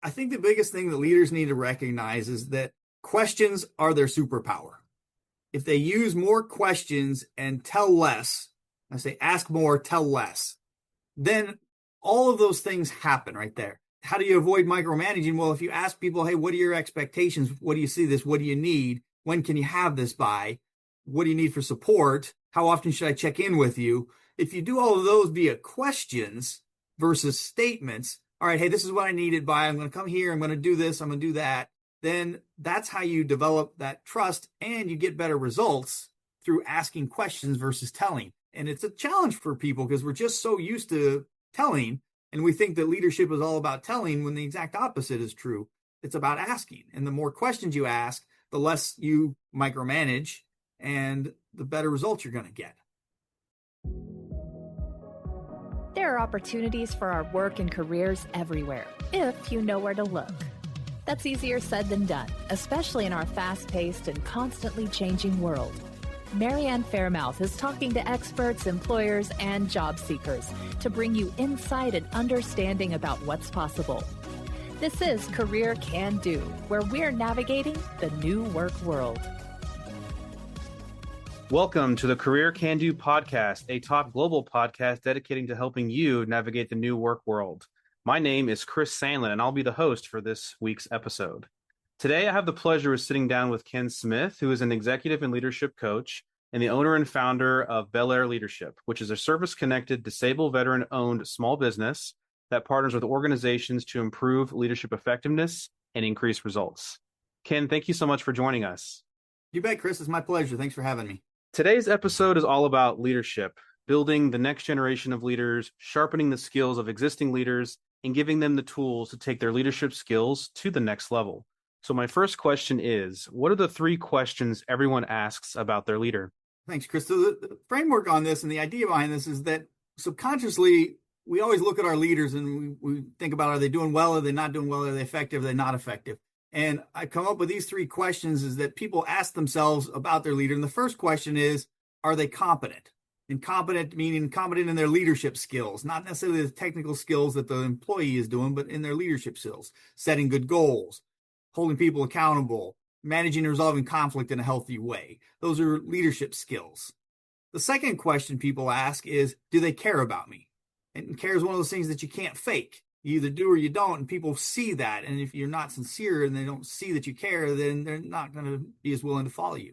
I think the biggest thing that leaders need to recognize is that questions are their superpower. If they use more questions and tell less, I say ask more, tell less, then all of those things happen right there. How do you avoid micromanaging? Well, if you ask people, hey, what are your expectations? What do you see this? What do you need? When can you have this by? What do you need for support? How often should I check in with you? If you do all of those via questions versus statements, all right, hey, this is what I need it by. I'm going to come here. I'm going to do this. I'm going to do that. Then that's how you develop that trust and you get better results through asking questions versus telling. And it's a challenge for people because we're just so used to telling, and we think that leadership is all about telling when the exact opposite is true. It's about asking. And the more questions you ask, the less you micromanage and the better results you're going to get. There are opportunities for our work and careers everywhere, if you know where to look. That's easier said than done, especially in our fast-paced and constantly changing world. Marianne Fairmouth is talking to experts, employers, and job seekers to bring you insight and understanding about what's possible. This is Career Can Do, where we're navigating the new work world. Welcome to the Career Can Do podcast, a top global podcast dedicating to helping you navigate the new work world. My name is Chris Sandland, and I'll be the host for this week's episode. Today, I have the pleasure of sitting down with Ken Smith, who is an executive and leadership coach and the owner and founder of Bel Air Leadership, which is a service-connected, disabled, veteran-owned small business that partners with organizations to improve leadership effectiveness and increase results. Ken, thank you so much for joining us. You bet, Chris. It's my pleasure. Thanks for having me. Today's episode is all about leadership, building the next generation of leaders, sharpening the skills of existing leaders, and giving them the tools to take their leadership skills to the next level. So my first question is, what are the 3 questions everyone asks about their leader? Thanks, Chris. So the framework on this and the idea behind this is that subconsciously, we always look at our leaders and we think about, are they doing well? Are they not doing well? Are they effective? Are they not effective? And I come up with these 3 questions is that people ask themselves about their leader. And the first question is, are they competent? And competent meaning competent in their leadership skills, not necessarily the technical skills that the employee is doing, but in their leadership skills, setting good goals, holding people accountable, managing and resolving conflict in a healthy way. Those are leadership skills. The second question people ask is, do they care about me? And care is one of those things that you can't fake. You either do or you don't, and people see that. And if you're not sincere and they don't see that you care, then they're not going to be as willing to follow you.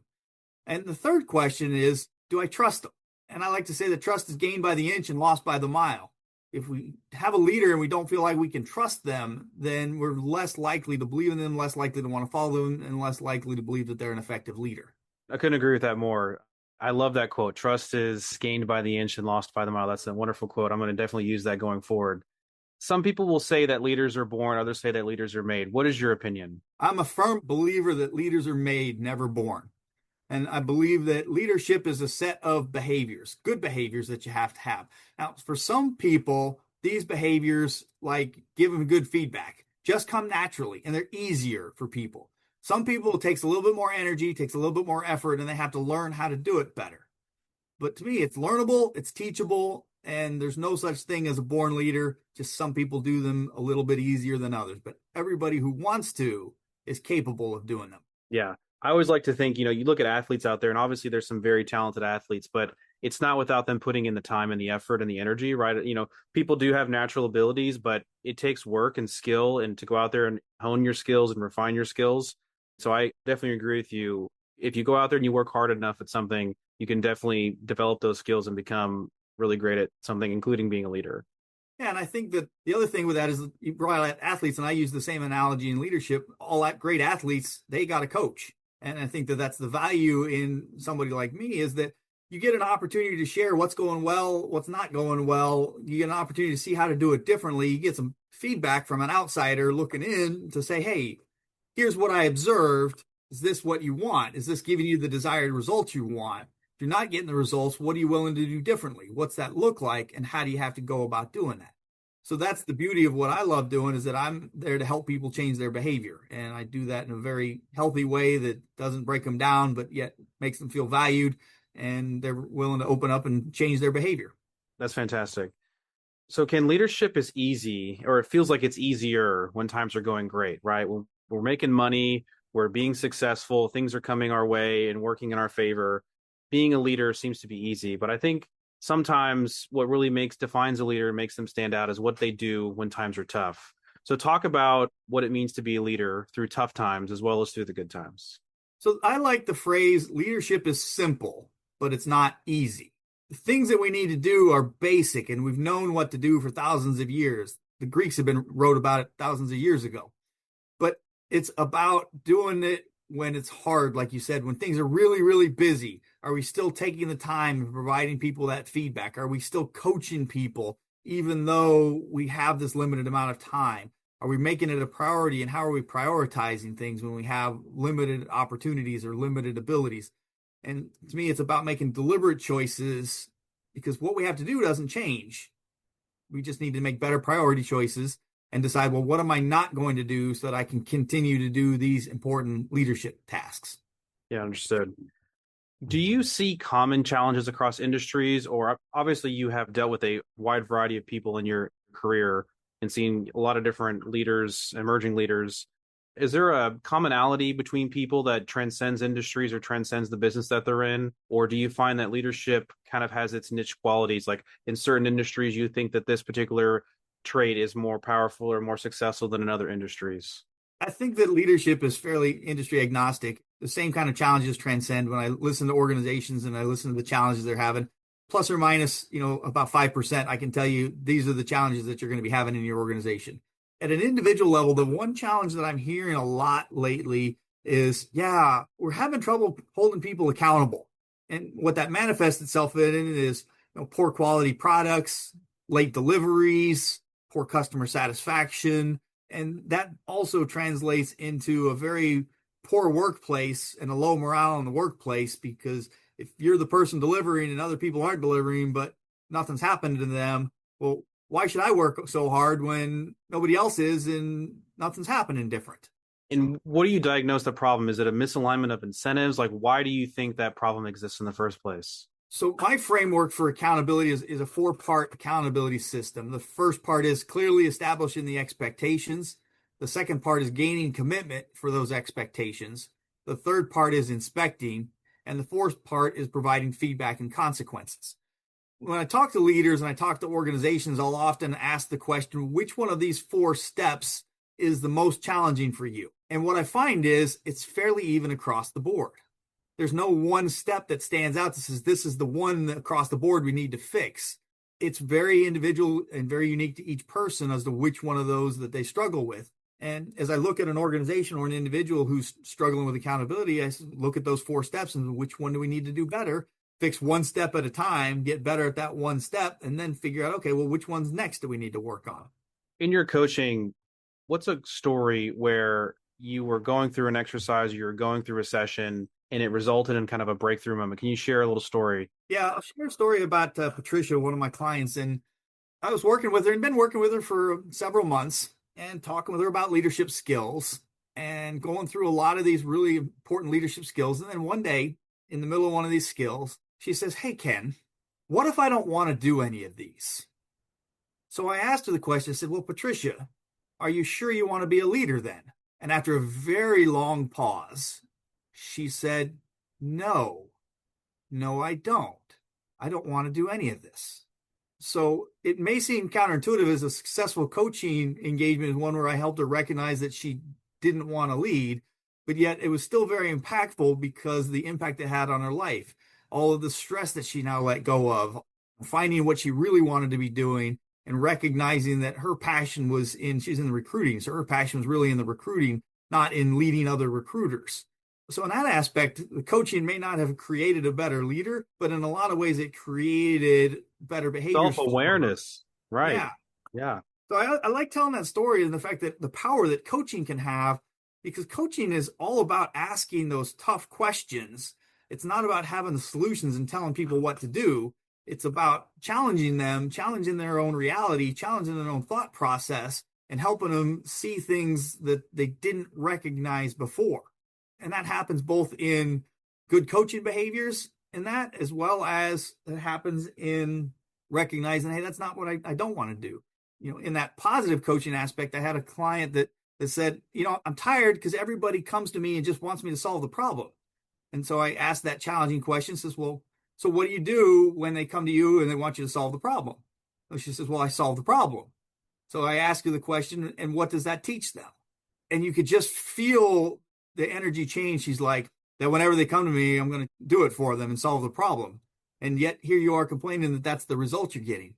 And the third question is, do I trust them? And I like to say that trust is gained by the inch and lost by the mile. If we have a leader and we don't feel like we can trust them, then we're less likely to believe in them, less likely to want to follow them, and less likely to believe that they're an effective leader. I couldn't agree with that more. I love that quote. Trust is gained by the inch and lost by the mile. That's a wonderful quote. I'm going to definitely use that going forward. Some people will say that leaders are born. Others say that leaders are made. What is your opinion? I'm a firm believer that leaders are made, never born. And I believe that leadership is a set of behaviors, good behaviors that you have to have. Now, for some people, these behaviors, like giving good feedback, just come naturally and they're easier for people. Some people, it takes a little bit more energy, takes a little bit more effort, and they have to learn how to do it better. But to me, it's learnable, it's teachable, and there's no such thing as a born leader. Just some people do them a little bit easier than others. But everybody who wants to is capable of doing them. Yeah. I always like to think, you look at athletes out there, and obviously there's some very talented athletes, but it's not without them putting in the time and the effort and the energy, right? People do have natural abilities, but it takes work and skill and to go out there and hone your skills and refine your skills. So I definitely agree with you. If you go out there and you work hard enough at something, you can definitely develop those skills and become really great at something, including being a leader. Yeah, and I think that the other thing with that is you brought out athletes, and I use the same analogy in leadership. All that great athletes, they got a coach. And I think that that's the value in somebody like me is that you get an opportunity to share what's going well, what's not going well. You get an opportunity to see how to do it differently. You get some feedback from an outsider looking in to say, hey, here's what I observed. Is this what you want? Is this giving you the desired results you want? If you're not getting the results, what are you willing to do differently? What's that look like? And how do you have to go about doing that? So that's the beauty of what I love doing is that I'm there to help people change their behavior. And I do that in a very healthy way that doesn't break them down, but yet makes them feel valued and they're willing to open up and change their behavior. That's fantastic. So can leadership is easy, or it feels like it's easier when times are going great, right? We're making money, we're being successful, things are coming our way and working in our favor. Being a leader seems to be easy, but I think sometimes what really defines a leader and makes them stand out is what they do when times are tough. So talk about what it means to be a leader through tough times as well as through the good times. So I like the phrase leadership is simple, but it's not easy. The things that we need to do are basic, and we've known what to do for thousands of years. The Greeks have been wrote about it thousands of years ago. But it's about doing it when it's hard, like you said, when things are really, really busy. Are we still taking the time and providing people that feedback? Are we still coaching people, even though we have this limited amount of time? Are we making it a priority, and how are we prioritizing things when we have limited opportunities or limited abilities? And to me, it's about making deliberate choices, because what we have to do doesn't change. We just need to make better priority choices and decide, well, what am I not going to do so that I can continue to do these important leadership tasks? Yeah, understood. Do you see common challenges across industries, or obviously you have dealt with a wide variety of people in your career and seen a lot of different leaders, emerging leaders. Is there a commonality between people that transcends industries or transcends the business that they're in? Or do you find that leadership kind of has its niche qualities? Like in certain industries, you think that this particular trait is more powerful or more successful than in other industries? I think that leadership is fairly industry agnostic. The same kind of challenges transcend. When I listen to organizations and I listen to the challenges they're having, plus or minus, about 5%, I can tell you these are the challenges that you're going to be having in your organization. At an individual level, the one challenge that I'm hearing a lot lately is, yeah, we're having trouble holding people accountable. And what that manifests itself in is poor quality products, late deliveries, poor customer satisfaction. And that also translates into a very poor workplace and a low morale in the workplace, because if you're the person delivering and other people aren't delivering, but nothing's happened to them, well, why should I work so hard when nobody else is and nothing's happening different? And what do you diagnose the problem? Is it a misalignment of incentives? Like, why do you think that problem exists in the first place? So my framework for accountability is a 4-part accountability system. The first part is clearly establishing the expectations. The second part is gaining commitment for those expectations. The third part is inspecting. And the fourth part is providing feedback and consequences. When I talk to leaders and I talk to organizations, I'll often ask the question, which one of these 4 steps is the most challenging for you? And what I find is it's fairly even across the board. There's no one step that stands out that says this is the one across the board we need to fix. It's very individual and very unique to each person as to which one of those that they struggle with. And as I look at an organization or an individual who's struggling with accountability, I look at those 4 steps and which one do we need to do better? Fix one step at a time, get better at that one step, and then figure out, okay, well, which one's next do we need to work on? In your coaching, what's a story where you were going through an exercise, you were going through a session, and it resulted in kind of a breakthrough moment? Can you share a little story? Yeah, I'll share a story about Patricia, one of my clients. And I was working with her and been working with her for several months and talking with her about leadership skills and going through a lot of these really important leadership skills. And then one day, in the middle of one of these skills, she says, "Hey, Ken, what if I don't want to do any of these?" So I asked her the question. I said, "Well, Patricia, are you sure you want to be a leader then?" And after a very long pause, she said, no, I don't. I don't want to do any of this. So it may seem counterintuitive as a successful coaching engagement is one where I helped her recognize that she didn't want to lead, but yet it was still very impactful because of the impact it had on her life. All of the stress that she now let go of, finding what she really wanted to be doing, and recognizing that her passion was she's in recruiting. So her passion was really in the recruiting, not in leading other recruiters. So in that aspect, the coaching may not have created a better leader, but in a lot of ways it created better behaviors. Self-awareness. Right. Yeah. Yeah. So I like telling that story and the fact that the power that coaching can have, because coaching is all about asking those tough questions. It's not about having the solutions and telling people what to do. It's about challenging them, challenging their own reality, challenging their own thought process, and helping them see things that they didn't recognize before. And that happens both in good coaching behaviors and that, as well as it happens in recognizing, hey, that's not what I don't want to do. In that positive coaching aspect, I had a client that said, I'm tired because everybody comes to me and just wants me to solve the problem. And so I asked that challenging question, says, well, so what do you do when they come to you and they want you to solve the problem? So she says, well, I solve the problem. So I ask her the question, and what does that teach them? And you could just feel the energy change. She's like, that whenever they come to me, I'm going to do it for them and solve the problem. And yet here you are complaining that that's the result you're getting.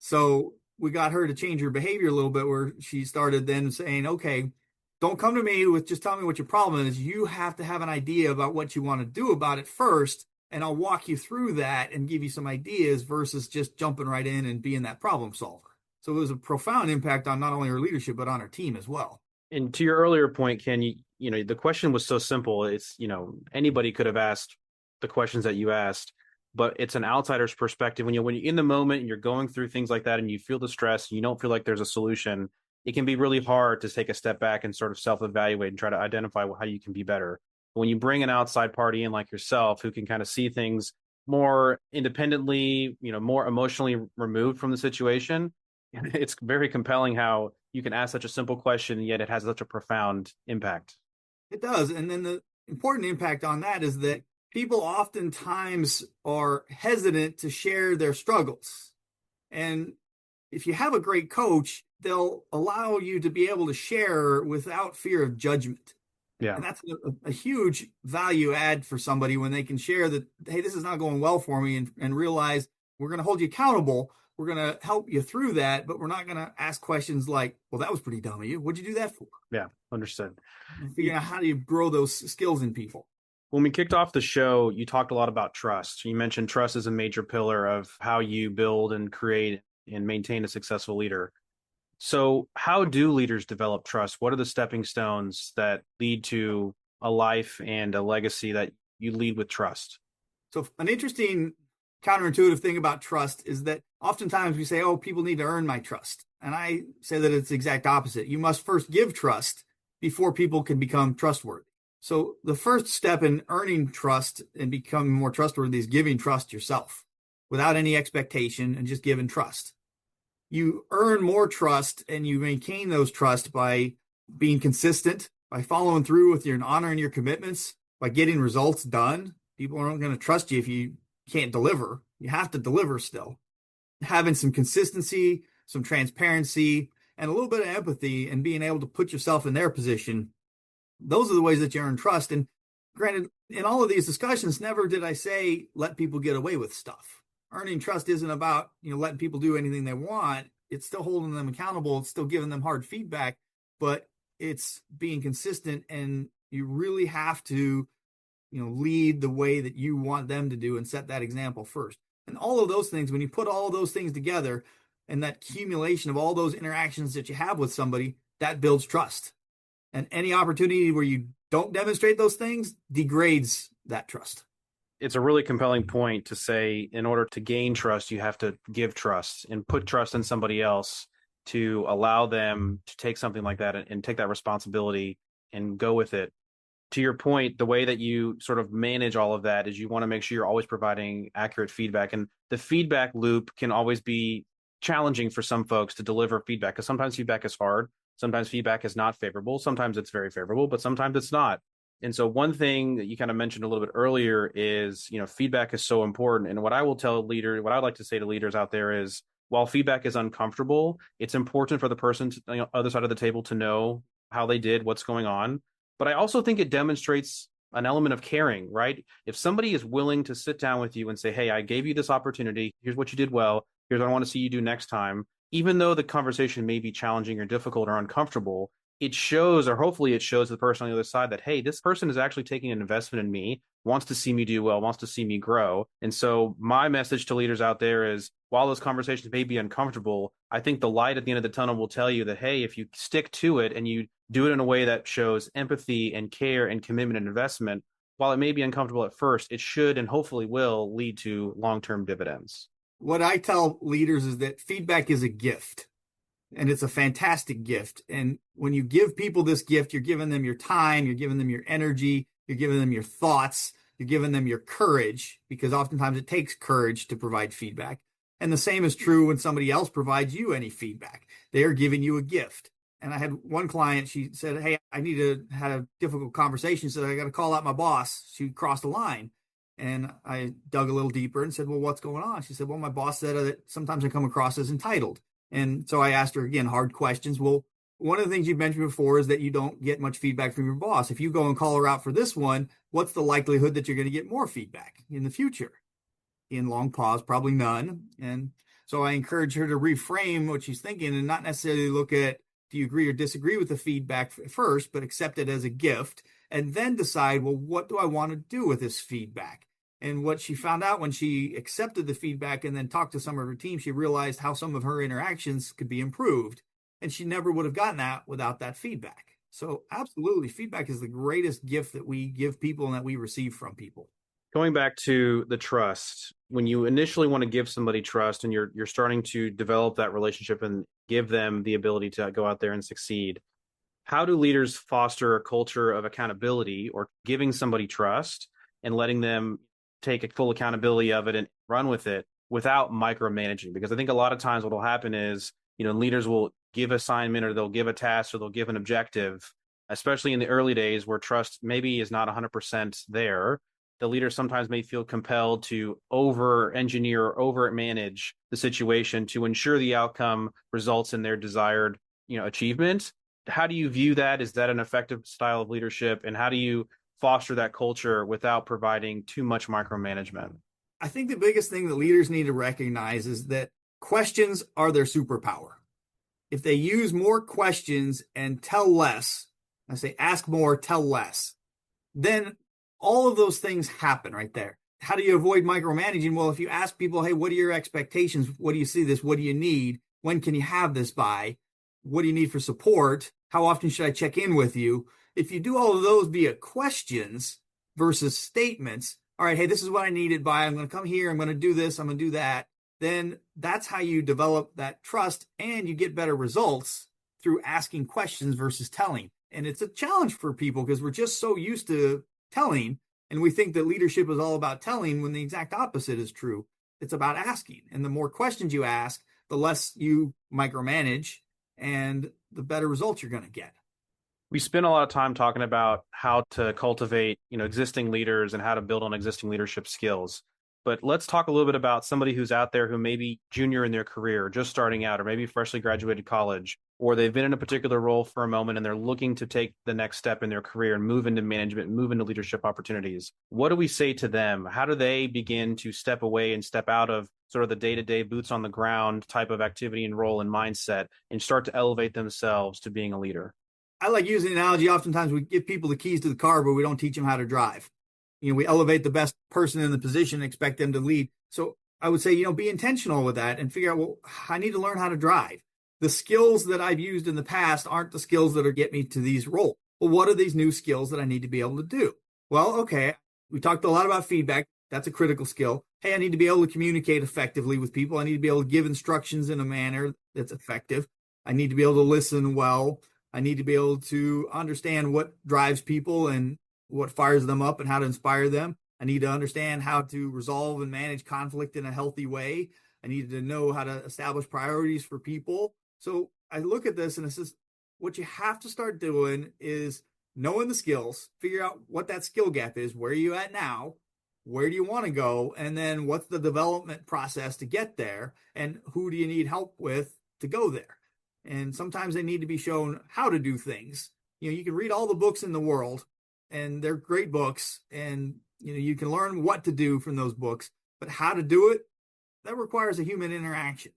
So we got her to change her behavior a little bit, where she started then saying, okay, don't come to me with just tell me what your problem is. You have to have an idea about what you want to do about it first, and I'll walk you through that and give you some ideas versus just jumping right in and being that problem solver. So it was a profound impact on not only her leadership, but on her team as well. And to your earlier point, Ken, the question was so simple. It's, anybody could have asked the questions that you asked, but it's an outsider's perspective. When you're in the moment and you're going through things like that and you feel the stress, and you don't feel like there's a solution, it can be really hard to take a step back and sort of self-evaluate and try to identify how you can be better. When you bring an outside party in like yourself, who can kind of see things more independently, more emotionally removed from the situation, it's very compelling how you can ask such a simple question, yet it has such a profound impact. It does. And then the important impact on that is that people oftentimes are hesitant to share their struggles. And if you have a great coach, they'll allow you to be able to share without fear of judgment. Yeah. And that's a huge value add for somebody when they can share that, hey, this is not going well for me, and realize we're going to hold you accountable. We're going to help you through that, but we're not going to ask questions like, well, that was pretty dumb of you. What'd you do that for? Yeah, understood. Figuring out how do you grow those skills in people. When we kicked off the show, you talked a lot about trust. You mentioned trust is a major pillar of how you build and create and maintain a successful leader. So how do leaders develop trust? What are the stepping stones that lead to a life and a legacy that you lead with trust? So an interesting counterintuitive thing about trust is that oftentimes we say, oh, people need to earn my trust. And I say that it's the exact opposite. You must first give trust before people can become trustworthy. So the first step in earning trust and becoming more trustworthy is giving trust yourself without any expectation and just giving trust. You earn more trust and you maintain those trust by being consistent, by following through with your honoring your commitments, by getting results done. People aren't going to trust you if you can't deliver. You have to deliver still. Having some consistency, some transparency, and a little bit of empathy, and being able to put yourself in their position. Those are the ways that you earn trust. And granted, in all of these discussions, never did I say, let people get away with stuff. Earning trust isn't about, letting people do anything they want. It's still holding them accountable. It's still giving them hard feedback, but it's being consistent, and you really have to, lead the way that you want them to do and set that example first. And all of those things, when you put all of those things together and that accumulation of all those interactions that you have with somebody, that builds trust. And any opportunity where you don't demonstrate those things degrades that trust. It's a really compelling point to say, in order to gain trust, you have to give trust and put trust in somebody else to allow them to take something like that and take that responsibility and go with it. To your point, the way that you sort of manage all of that is you want to make sure you're always providing accurate feedback. And the feedback loop can always be challenging for some folks to deliver feedback, because sometimes feedback is hard. Sometimes feedback is not favorable. Sometimes it's very favorable, but sometimes it's not. And so one thing that you kind of mentioned a little bit earlier is, feedback is so important. And what I will tell leaders, what I'd like to say to leaders out there is, while feedback is uncomfortable, it's important for the person to, other side of the table to know how they did, what's going on. But I also think it demonstrates an element of caring, right? If somebody is willing to sit down with you and say, hey, I gave you this opportunity. Here's what you did well. Here's what I want to see you do next time. Even though the conversation may be challenging or difficult or uncomfortable, it shows, or hopefully it shows the person on the other side that, hey, this person is actually taking an investment in me, wants to see me do well, wants to see me grow. And so my message to leaders out there is, while those conversations may be uncomfortable, I think the light at the end of the tunnel will tell you that, hey, if you stick to it and you do it in a way that shows empathy and care and commitment and investment, while it may be uncomfortable at first, it should and hopefully will lead to long-term dividends. What I tell leaders is that feedback is a gift. And it's a fantastic gift. And when you give people this gift, you're giving them your time, you're giving them your energy, you're giving them your thoughts, you're giving them your courage, because oftentimes it takes courage to provide feedback. And the same is true when somebody else provides you any feedback. They are giving you a gift. And I had one client, she said, hey, I need to have a difficult conversation. So I got to call out my boss. She crossed the line. And I dug a little deeper and said, well, what's going on? She said, well, my boss said that sometimes I come across as entitled. And so I asked her again, hard questions. Well, one of the things you've mentioned before is that you don't get much feedback from your boss. If you go and call her out for this one, what's the likelihood that you're going to get more feedback in the future? In long pause, probably none. And so I encourage her to reframe what she's thinking and not necessarily look at, do you agree or disagree with the feedback first, but accept it as a gift and then decide, well, what do I want to do with this feedback? And what she found out when she accepted the feedback and then talked to some of her team, she realized how some of her interactions could be improved. And she never would have gotten that without that feedback. So absolutely, feedback is the greatest gift that we give people and that we receive from people. Going back to the trust, when you initially want to give somebody trust and you're starting to develop that relationship and give them the ability to go out there and succeed, how do leaders foster a culture of accountability or giving somebody trust and letting them take full accountability of it and run with it without micromanaging? Because I think a lot of times what will happen is, leaders will give assignment or they'll give a task or they'll give an objective, especially in the early days where trust maybe is not 100% there. The leader sometimes may feel compelled to over-engineer or over-manage the situation to ensure the outcome results in their desired, achievement. How do you view that? Is that an effective style of leadership? And how do you foster that culture without providing too much micromanagement? I think the biggest thing that leaders need to recognize is that questions are their superpower. If they use more questions and tell less, I say ask more, tell less, then all of those things happen right there. How do you avoid micromanaging? Well, if you ask people, hey, what are your expectations? What do you see this? What do you need? When can you have this by? What do you need for support? How often should I check in with you? If you do all of those via questions versus statements, all right, hey, this is what I need it by. I'm going to come here. I'm going to do this. I'm going to do that. Then that's how you develop that trust and you get better results through asking questions versus telling. And it's a challenge for people because we're just so used to telling, and we think that leadership is all about telling when the exact opposite is true. It's about asking. And the more questions you ask, the less you micromanage and the better results you're going to get. We spend a lot of time talking about how to cultivate, existing leaders and how to build on existing leadership skills. But let's talk a little bit about somebody who's out there who may be junior in their career, just starting out, or maybe freshly graduated college, or they've been in a particular role for a moment and they're looking to take the next step in their career and move into management, move into leadership opportunities. What do we say to them? How do they begin to step away and step out of sort of the day-to-day boots on the ground type of activity and role and mindset and start to elevate themselves to being a leader? I like using the analogy. Oftentimes we give people the keys to the car, but we don't teach them how to drive. We elevate the best person in the position and expect them to lead. So I would say, be intentional with that and figure out, well, I need to learn how to drive. The skills that I've used in the past aren't the skills that are get me to these roles. Well, what are these new skills that I need to be able to do? Well, okay, we talked a lot about feedback. That's a critical skill. Hey, I need to be able to communicate effectively with people. I need to be able to give instructions in a manner that's effective. I need to be able to listen well. I need to be able to understand what drives people and what fires them up and how to inspire them. I need to understand how to resolve and manage conflict in a healthy way. I need to know how to establish priorities for people. So I look at this and it says, what you have to start doing is knowing the skills, figure out what that skill gap is, where are you at now, where do you want to go, and then what's the development process to get there, and who do you need help with to go there. And sometimes they need to be shown how to do things. You can read all the books in the world, and they're great books, and you can learn what to do from those books, but how to do it, that requires a human interaction.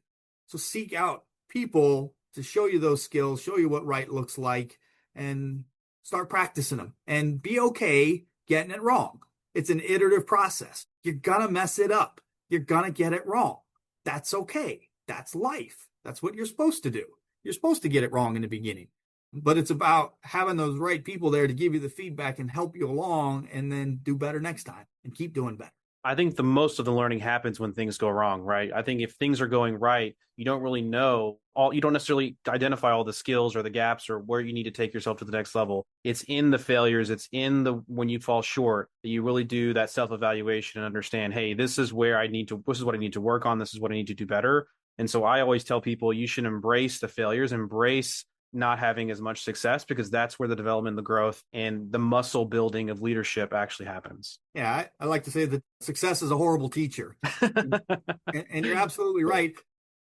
So seek out people to show you those skills, show you what right looks like, and start practicing them. And be okay getting it wrong. It's an iterative process. You're gonna mess it up. You're gonna get it wrong. That's okay. That's life. That's what you're supposed to do. You're supposed to get it wrong in the beginning. But it's about having those right people there to give you the feedback and help you along and then do better next time and keep doing better. I think the most of the learning happens when things go wrong, right? I think if things are going right, you don't really know you don't necessarily identify all the skills or the gaps or where you need to take yourself to the next level. It's in the failures, it's in the when you fall short that you really do that self-evaluation and understand, hey, this is what I need to work on, this is what I need to do better. And so I always tell people you should embrace the failures, embrace not having as much success, because that's where the development, the growth, and the muscle building of leadership actually happens. Yeah, I like to say that success is a horrible teacher. And you're absolutely right.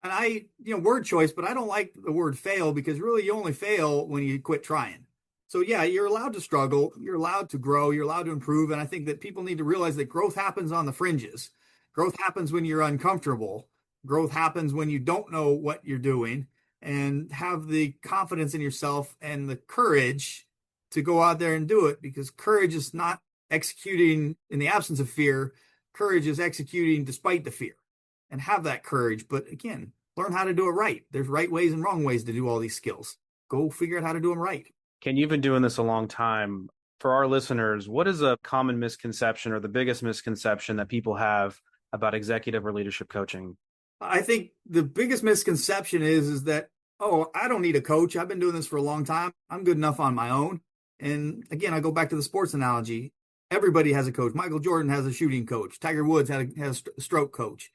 And word choice, but I don't like the word fail, because really you only fail when you quit trying. So yeah, you're allowed to struggle, you're allowed to grow, you're allowed to improve. And I think that people need to realize that growth happens on the fringes. Growth happens when you're uncomfortable. Growth happens when you don't know what you're doing, and have the confidence in yourself and the courage to go out there and do it, because courage is not executing in the absence of fear. Courage is executing despite the fear, and have that courage. But again, learn how to do it right. There's right ways and wrong ways to do all these skills. Go figure out how to do them right. Ken, you've been doing this a long time. For our listeners, what is a common misconception or the biggest misconception that people have about executive or leadership coaching? I think the biggest misconception is that, oh, I don't need a coach. I've been doing this for a long time. I'm good enough on my own. And again, I go back to the sports analogy. Everybody has a coach. Michael Jordan has a shooting coach. Tiger Woods has a stroke coach.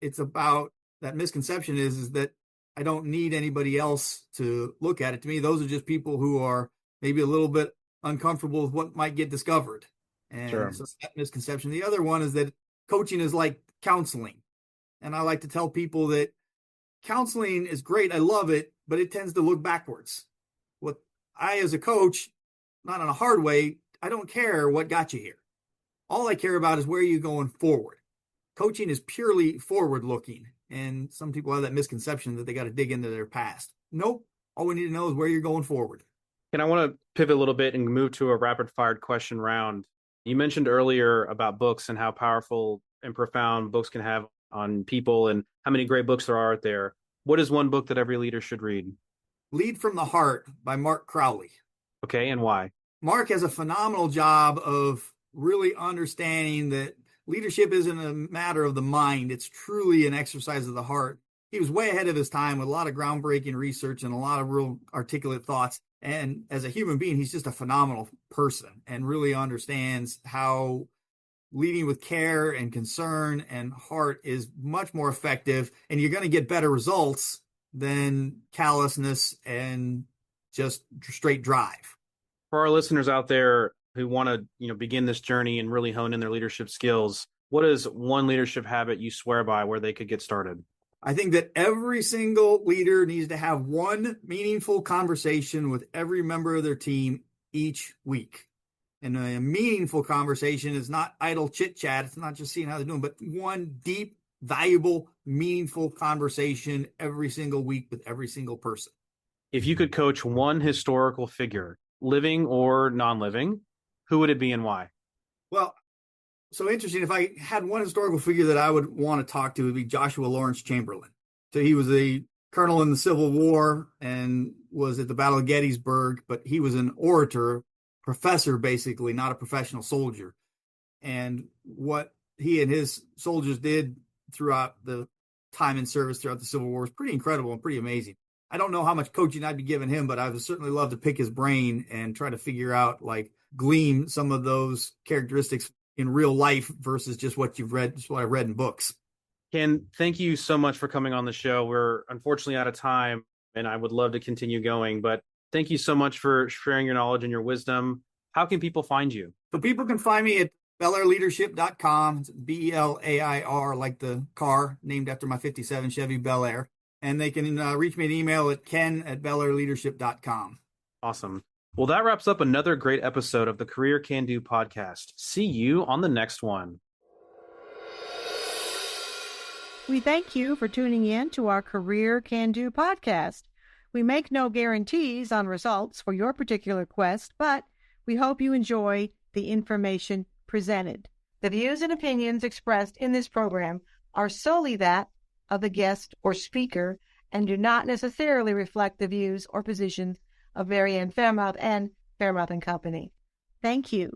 It's about that misconception is that I don't need anybody else to look at it. To me, those are just people who are maybe a little bit uncomfortable with what might get discovered. And Sure. So that misconception. The other one is that coaching is like counseling. And I like to tell people that counseling is great. I love it, but it tends to look backwards. What I, as a coach, not in a hard way, I don't care what got you here. All I care about is where you're going forward. Coaching is purely forward looking. And some people have that misconception that they got to dig into their past. Nope. All we need to know is where you're going forward. And I want to pivot a little bit and move to a rapid fired question round. You mentioned earlier about books and how powerful and profound books can have on people and how many great books there are out there. What is one book that every leader should read? Lead from the Heart by Mark Crowley. Okay, and why? Mark has a phenomenal job of really understanding that leadership isn't a matter of the mind. It's truly an exercise of the heart. He was way ahead of his time with a lot of groundbreaking research and a lot of real articulate thoughts. And as a human being, he's just a phenomenal person and really understands how leading with care and concern and heart is much more effective. And you're going to get better results than callousness and just straight drive. For our listeners out there who want to, begin this journey and really hone in their leadership skills, what is one leadership habit you swear by where they could get started? I think that every single leader needs to have one meaningful conversation with every member of their team each week. And a meaningful conversation is not idle chit chat. It's not just seeing how they're doing, but one deep, valuable, meaningful conversation every single week with every single person. If you could coach one historical figure, living or non-living, who would it be and why? Well, so interesting. If I had one historical figure that I would want to talk to, it would be Joshua Lawrence Chamberlain. So he was a colonel in the Civil War and was at the Battle of Gettysburg, but he was an orator, professor, basically, not a professional soldier. And what he and his soldiers did throughout the time in service throughout the Civil War is pretty incredible and pretty amazing. I don't know how much coaching I'd be giving him, but I would certainly love to pick his brain and try to figure out, glean some of those characteristics in real life versus just what you've read, just what I read in books. Ken, thank you so much for coming on the show. We're unfortunately out of time, and I would love to continue going, but thank you so much for sharing your knowledge and your wisdom. How can people find you? So people can find me at belairleadership.com. It's BELAIR, like the car named after my 57 Chevy Bel Air. And they can reach me an email at ken@belairleadership.com. Awesome. Well, that wraps up another great episode of the Career Can Do podcast. See you on the next one. We thank you for tuning in to our Career Can Do podcast. We make no guarantees on results for your particular quest, but we hope you enjoy the information presented. The views and opinions expressed in this program are solely that of the guest or speaker and do not necessarily reflect the views or positions of Mary Ann Fairmouth and Fairmouth and Company. Thank you.